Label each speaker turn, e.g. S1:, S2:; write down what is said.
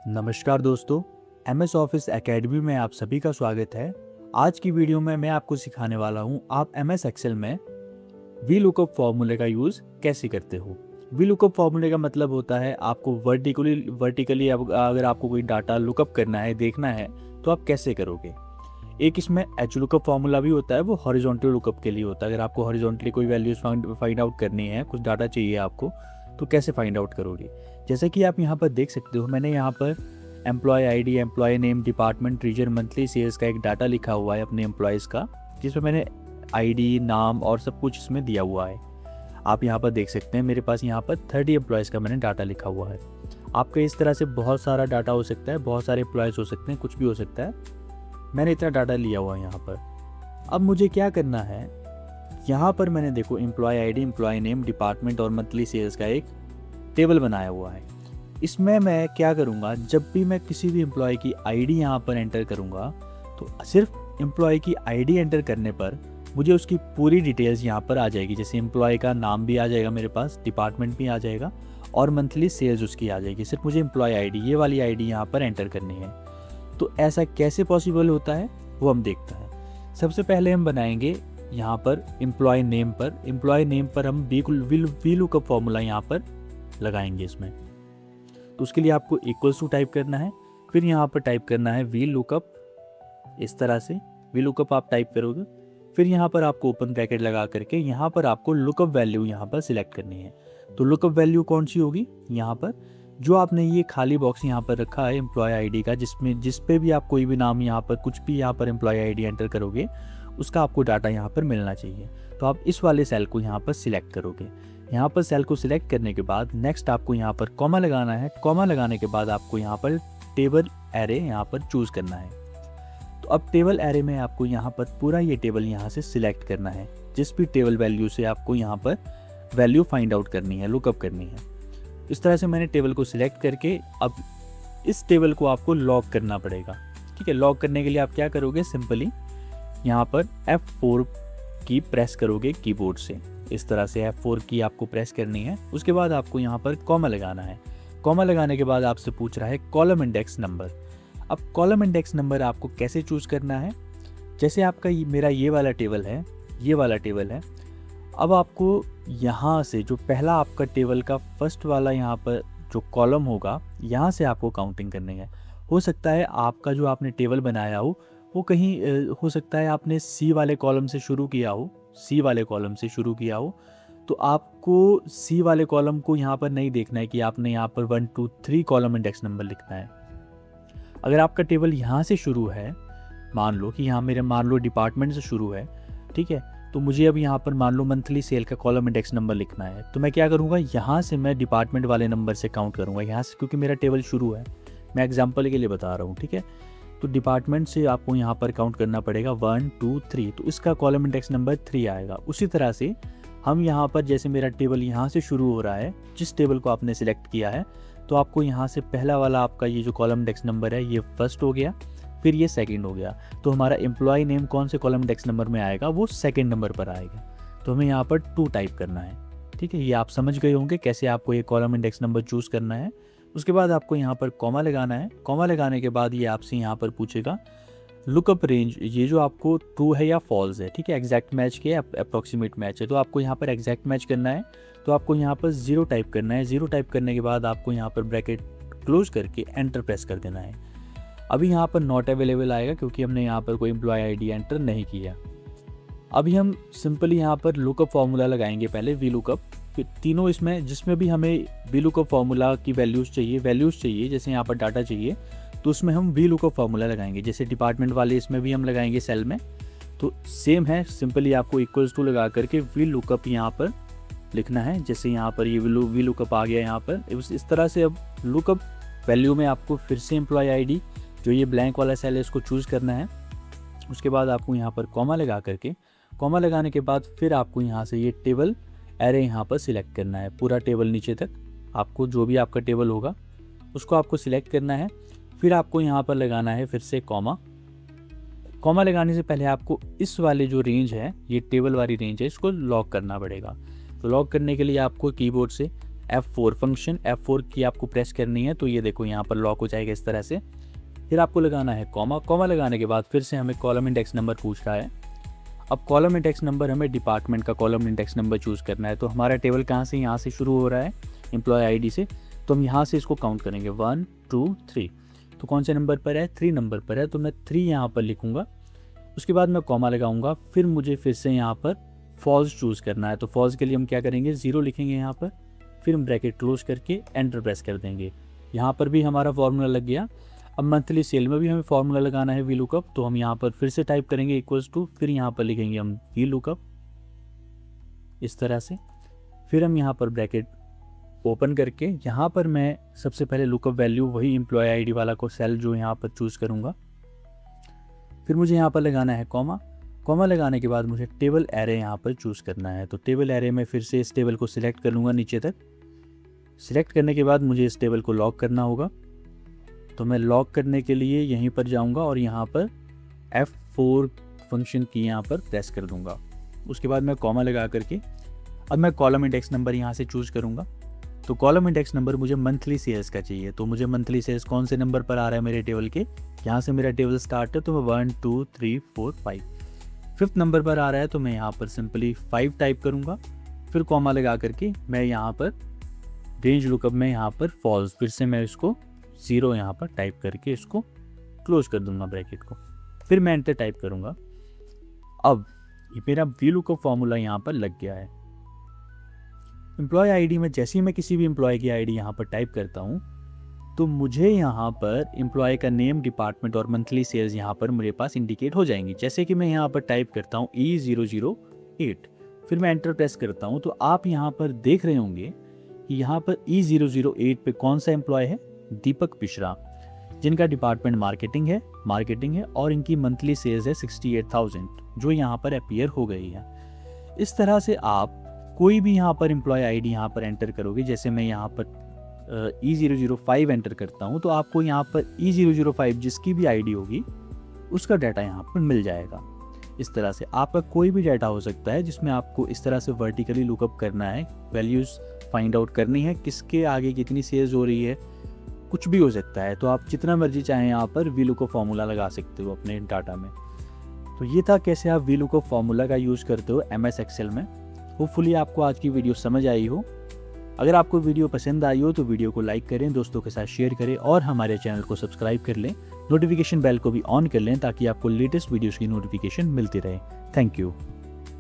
S1: नमस्कार दोस्तों, MS office academy में आप सभी का स्वागत है। आज की वीडियो में मैं आपको सिखाने वाला हूँ आप MS एक्सेल में वी लुकअप फॉर्मूले का यूज़ कैसे करते हो। वी लुकअप फॉर्मूले का मतलब होता है आपको वर्टिकली अगर आपको कोई डाटा लुकअप करना है, देखना है, तो आप कैसे करोगे। एक इसमें एच लुकअप फार्मूला भी होता है, वो हॉरिजॉन्टल लुकअप के लिए होता है। अगर आपको हॉरिजॉन्टली कोई वैल्यूज फाइंड आउट करनी है, कुछ डाटा चाहिए आपको, तो कैसे फाइंड आउट करोगे। जैसे कि आप यहाँ पर देख सकते हो, मैंने यहाँ पर employee ID, employee name, department, region, monthly sales का एक डाटा लिखा हुआ है अपने एम्प्लॉयज़ का, जिसमें मैंने आईडी, नाम और सब कुछ इसमें दिया हुआ है। आप यहाँ पर देख सकते हैं मेरे पास यहाँ पर 30 एम्प्लॉयज़ का मैंने डाटा लिखा हुआ है। आपका इस तरह से बहुत सारा डाटा हो सकता है, बहुत सारे एम्प्लॉयज़ हो सकते हैं, कुछ भी हो सकता है। मैंने इतना डाटा लिया हुआ है यहाँ पर। अब मुझे क्या करना है, यहाँ पर मैंने देखो employee ID, employee name, department और मंथली सेल्स का एक टेबल बनाया हुआ है। इसमें मैं क्या करूँगा, जब भी मैं किसी भी एम्प्लॉय की आईडी यहाँ पर एंटर करूँगा, तो सिर्फ एम्प्लॉय की आईडी एंटर करने पर मुझे उसकी पूरी डिटेल्स यहाँ पर आ जाएगी। जैसे एम्प्लॉय का नाम भी आ जाएगा मेरे पास, डिपार्टमेंट भी आ जाएगा और मंथली सेल्स उसकी आ जाएगी। सिर्फ मुझे एम्प्लॉय आईडी, ये वाली आईडी यहाँ पर एंटर करनी है। तो ऐसा कैसे पॉसिबल होता है वो हम देखते हैं। सबसे पहले हम बनाएंगे यहाँ पर एम्प्लॉय नेम पर हम वी लुकअप फॉर्मूला यहाँ पर लगाएंगे इसमें। तो उसके लिए आपको इक्वल्स टू टाइप करना है, फिर यहाँ पर टाइप करना है वी लुकअप। इस तरह से वी लुकअप आप टाइप करोगे, फिर यहाँ पर आपको ओपन ब्रैकेट लगा करके यहाँ पर आपको लुकअप वैल्यू यहाँ पर सिलेक्ट करनी है। तो लुकअप वैल्यू कौन सी होगी, यहाँ पर जो आपने ये खाली बॉक्स यहाँ पर रखा है एम्प्लॉय आईडी का, जिस पे भी आप कोई भी नाम यहाँ पर कुछ भी यहाँ पर एम्प्लॉय आईडी एंटर करोगे, उसका आपको डाटा यहाँ पर मिलना चाहिए। तो आप इस वाले सेल को यहाँ पर सिलेक्ट करोगे। यहाँ पर सेल को सिलेक्ट करने के बाद नेक्स्ट आपको यहाँ पर कॉमा लगाना है। कॉमा लगाने के बाद आपको यहाँ पर टेबल एरे यहाँ पर चूज़ करना है। तो अब टेबल एरे में आपको यहाँ पर पूरा ये टेबल यहाँ से सिलेक्ट करना है। जिस भी टेबल वैल्यू से आपको यहाँ पर वैल्यू फाइंड आउट करनी है, लुकअप करनी है। इस तरह से मैंने टेबल को सिलेक्ट करके अब इस टेबल को आपको लॉक करना पड़ेगा। ठीक है, लॉक करने के लिए आप क्या करोगे, सिंपली यहाँ पर F4 की प्रेस करोगे कीबोर्ड से। इस तरह से F4 की आपको प्रेस करनी है। उसके बाद आपको यहाँ पर कॉमा लगाना है। कॉमा लगाने के बाद आपसे पूछ रहा है कॉलम इंडेक्स नंबर। अब कॉलम इंडेक्स नंबर आपको कैसे चूज़ करना है, जैसे आपका मेरा ये वाला टेबल है, ये वाला टेबल है। अब आपको यहाँ से जो पहला आपका टेबल का फर्स्ट वाला यहाँ पर जो कॉलम होगा, यहाँ से आपको काउंटिंग करनी है। हो सकता है आपका जो आपने टेबल बनाया हो वो कहीं हो सकता है आपने सी वाले कॉलम से शुरू किया हो, सी वाले कॉलम से शुरू किया हो। तो आपको सी वाले कॉलम को यहाँ पर नहीं देखना है कि आपने यहाँ पर 1 2 3 कॉलम इंडेक्स नंबर लिखना है। अगर आपका टेबल यहाँ से शुरू है, मान लो कि यहाँ मान लो डिपार्टमेंट से शुरू है, ठीक है, तो मुझे अब यहाँ पर मान लो मंथली सेल का कॉलम इंडेक्स नंबर लिखना है। तो मैं क्या करूँगा, यहाँ से मैं डिपार्टमेंट वाले नंबर से काउंट करूँगा यहाँ से, क्योंकि मेरा टेबल शुरू है। मैं एग्जांपल के लिए बता रहा हूँ, ठीक है। तो डिपार्टमेंट से आपको यहाँ पर काउंट करना पड़ेगा 1 2 3, तो इसका कॉलम इंडेक्स नंबर 3 आएगा। उसी तरह से हम यहाँ पर, जैसे मेरा टेबल यहाँ से शुरू हो रहा है, जिस टेबल को आपने सिलेक्ट किया है, तो आपको यहाँ से पहला वाला आपका ये जो कॉलम इंडेक्स नंबर है, ये फर्स्ट हो गया, फिर ये सेकंड हो गया। तो हमारा एम्प्लॉय नेम कौन से कॉलम इंडेक्स नंबर में आएगा, वो सेकंड नंबर पर आएगा। तो हमें यहाँ पर 2 टाइप करना है। ठीक है, ये आप समझ गए होंगे कैसे आपको ये कॉलम इंडेक्स नंबर चूज़ करना है। उसके बाद आपको यहाँ पर कॉमा लगाना है। कॉमा लगाने के बाद ये आपसे यहाँ पर पूछेगा लुकअप रेंज, ये जो आपको ट्रू है या फॉल्स है। ठीक है, एग्जैक्ट मैच के अप्रॉक्सीमेट मैच है, तो आपको यहाँ पर एग्जैक्ट मैच करना है। तो आपको यहाँ पर 0 टाइप करना है। 0 टाइप करने के बाद आपको यहाँ पर ब्रैकेट क्लोज करके एंटर प्रेस कर देना है। अभी यहाँ पर नॉट अवेलेबल आएगा क्योंकि हमने यहाँ पर कोई एम्प्लॉय आईडी एंटर नहीं किया। अभी हम सिंपली यहाँ पर लुकअप फॉर्मूला लगाएंगे, पहले वी लुकअप, फिर तीनों इसमें जिसमें भी हमें वी लुकअप फॉर्मूला की वैल्यूज़ चाहिए, जैसे यहाँ पर डाटा चाहिए, तो उसमें हम वी लुकअप फॉर्मूला लगाएंगे। जैसे डिपार्टमेंट वाले इसमें भी हम लगाएंगे सेल में, तो सेम है, सिंपली आपको इक्वल्स टू लगा करके वी लुकअप यहाँ पर लिखना है। जैसे यहाँ पर ये वी लुकअप आ गया यहाँ पर, इस तरह से अब लुकअप वैल्यू में आपको फिर से एम्प्लॉय आईडी, जो ये ब्लैंक वाला सेल है, इसको चूज़ करना है। उसके बाद आपको यहाँ पर कॉमा लगा करके, कॉमा लगाने के बाद फिर आपको यहाँ से ये टेबल एरे यहाँ पर सिलेक्ट करना है। पूरा टेबल नीचे तक आपको जो भी आपका टेबल होगा उसको आपको सिलेक्ट करना है। फिर आपको यहाँ पर लगाना है फिर से कॉमा। कॉमा लगाने से पहले आपको इस वाले जो रेंज है, ये टेबल वाली रेंज है, इसको लॉक करना पड़ेगा। तो लॉक करने के लिए आपको कीबोर्ड से F4 फंक्शन, F4 की आपको प्रेस करनी है तो ये देखो यहाँ पर लॉक हो जाएगा इस तरह से। फिर आपको लगाना है कॉमा, कॉमा लगाने के बाद फिर से हमें कॉलम इंडेक्स नंबर पूछ रहा है। अब कॉलम इंडेक्स नंबर हमें डिपार्टमेंट का कॉलम इंडेक्स नंबर चूज़ करना है। तो हमारा टेबल कहाँ से, यहाँ से शुरू हो रहा है एम्प्लॉय आईडी से, तो हम यहाँ से इसको काउंट करेंगे 1 2 3। तो कौन से नंबर पर है, 3 नंबर पर है, तो मैं 3 यहाँ पर लिखूँगा। उसके बाद मैं कॉमा लगाऊंगा। फिर मुझे फिर से यहाँ पर फॉल्स चूज़ करना है। तो फॉल्स के लिए हम क्या करेंगे, 0 लिखेंगे यहाँ पर, फिर हम ब्रैकेट क्लोज करके एंटर प्रेस कर देंगे। यहाँ पर भी हमारा फॉर्मूला लग गया। अब मंथली सेल में भी हमें फॉर्मूला लगाना है वी लुकअप, तो हम यहाँ पर फिर से टाइप करेंगे इक्वल्स टू, फिर यहाँ पर लिखेंगे हम वी लुकअप इस तरह से। फिर हम यहाँ पर ब्रैकेट ओपन करके यहाँ पर मैं सबसे पहले लुकअप वैल्यू वही एम्प्लॉय आईडी वाला को सेल जो यहाँ पर चूज़ करूँगा। फिर मुझे यहाँ पर लगाना है कॉमा, कॉमा लगाने के बाद मुझे टेबल एरे यहाँ पर चूज़ करना है। तो टेबल एरे में फिर से इस टेबल को सिलेक्ट कर लूँगा नीचे तक। सिलेक्ट करने के बाद मुझे इस टेबल को लॉक करना होगा। तो मैं लॉक करने के लिए यहीं पर जाऊँगा और यहाँ पर F4 फंक्शन की यहाँ पर प्रेस कर दूँगा। उसके बाद मैं कॉमा लगा करके अब मैं कॉलम इंडेक्स नंबर यहाँ से चूज़ करूँगा। तो कॉलम इंडेक्स नंबर मुझे मंथली सेल्स का चाहिए। तो मुझे मंथली सेल्स कौन से नंबर पर आ रहा है मेरे टेबल के, यहाँ से मेरा टेबल स्टार्ट है, तो मैं 1 2 3 4 5 5th नंबर पर आ रहा है, तो मैं यहाँ पर सिंपली 5 टाइप करूँगा। फिर कॉमा लगा करके मैं यहाँ पर रेंज लुकअप में यहाँ पर फॉल्स, फिर से मैं इसको 0 यहाँ पर टाइप करके इसको क्लोज कर दूंगा ब्रैकेट को। फिर मैं एंटर टाइप करूँगा। अब ये मेरा वी लुकअप फॉर्मूला यहाँ पर लग गया है। एम्प्लॉय आईडी में जैसे ही मैं किसी भी एम्प्लॉय की आईडी यहाँ पर टाइप करता हूँ तो मुझे यहाँ पर एम्प्लॉय का नेम, डिपार्टमेंट और मंथली सेल्स यहाँ पर मेरे पास इंडिकेट हो जाएंगी। जैसे कि मैं यहाँ पर टाइप करता हूँ E008, फिर मैं एंटर प्रेस करता हूँ, तो आप यहाँ पर देख रहे होंगे कि यहाँ पर E008 पे कौन सा एम्प्लॉय है, दीपक मिश्रा, जिनका डिपार्टमेंट मार्केटिंग है और इनकी मंथली सेल्स है 68,000 जो यहाँ पर अपीयर हो गई है। इस तरह से आप कोई भी यहाँ पर एम्प्लॉय आईडी यहाँ पर एंटर करोगे, जैसे मैं यहाँ पर E005 एंटर करता हूँ, तो आपको यहाँ पर E005 जिसकी भी आईडी होगी उसका डाटा यहाँ पर मिल जाएगा। इस तरह से आपका कोई भी डाटा हो सकता है जिसमें आपको इस तरह से वर्टिकली लुकअप करना है, वैल्यूज़ फाइंड आउट करनी है, किसके आगे कितनी सेल्स हो रही है, कुछ भी हो सकता है। तो आप जितना मर्जी चाहें यहाँ पर वी लुकअप फॉर्मूला लगा सकते हो अपने डाटा में। तो ये था कैसे आप वी लुकअप फॉर्मूला का यूज़ करते हो MS एक्सेल में। होपफुली आपको आज की वीडियो समझ आई हो। अगर आपको वीडियो पसंद आई हो तो वीडियो को लाइक करें, दोस्तों के साथ शेयर करें और हमारे चैनल को सब्सक्राइब कर लें। नोटिफिकेशन बेल को भी ऑन कर लें ताकि आपको लेटेस्ट वीडियोस की नोटिफिकेशन मिलती रहे। Thank you.